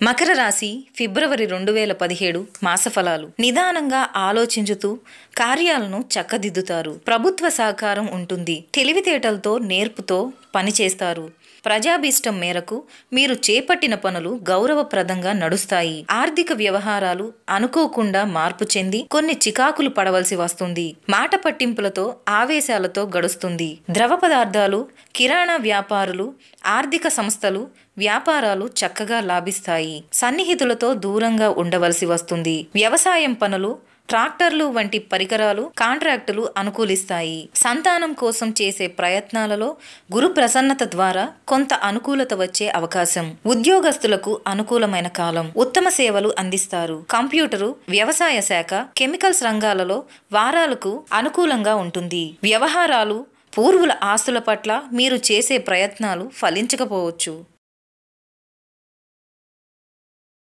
మకర రాశి ఫిబ్రవరి 2017 మాసఫలాలు. నిదానంగా ఆలోచించుతూ కార్యాలను చక్కదిద్దుతారు. ప్రభుత్వ సహకారం ఉంటుంది. తెలివితేటలతో నేర్పుతో పనిచేస్తారు. ప్రజాభీష్టం మేరకు మీరు చేపట్టిన పనులు గౌరవప్రదంగా నడుస్తాయి. ఆర్థిక వ్యవహారాలు అనుకోకుండా మార్పు చెంది కొన్ని చికాకులు పడవలసి వస్తుంది. మాట పట్టింపులతో ఆవేశాలతో గడుస్తుంది. ద్రవ పదార్థాలు, కిరాణా వ్యాపారులు, ఆర్థిక సంస్థలు, వ్యాపారాలు చక్కగా లాభిస్తాయి. సన్నిహితులతో దూరంగా ఉండవలసి వస్తుంది. వ్యవసాయం పనులు, ట్రాక్టర్లు వంటి పరికరాలు, కాంట్రాక్టులు అనుకూలిస్తాయి. సంతానం కోసం చేసే ప్రయత్నాలలో గురు ప్రసన్నత ద్వారా కొంత అనుకూలత వచ్చే అవకాశం. ఉద్యోగస్తులకు అనుకూలమైన కాలం. ఉత్తమ సేవలు అందిస్తారు. కంప్యూటరు, వ్యవసాయ శాఖ, కెమికల్స్ రంగాలలో వారాలకు అనుకూలంగా ఉంటుంది. వ్యవహారాలు, పూర్వుల ఆస్తుల పట్ల మీరు చేసే ప్రయత్నాలు ఫలించకపోవచ్చు.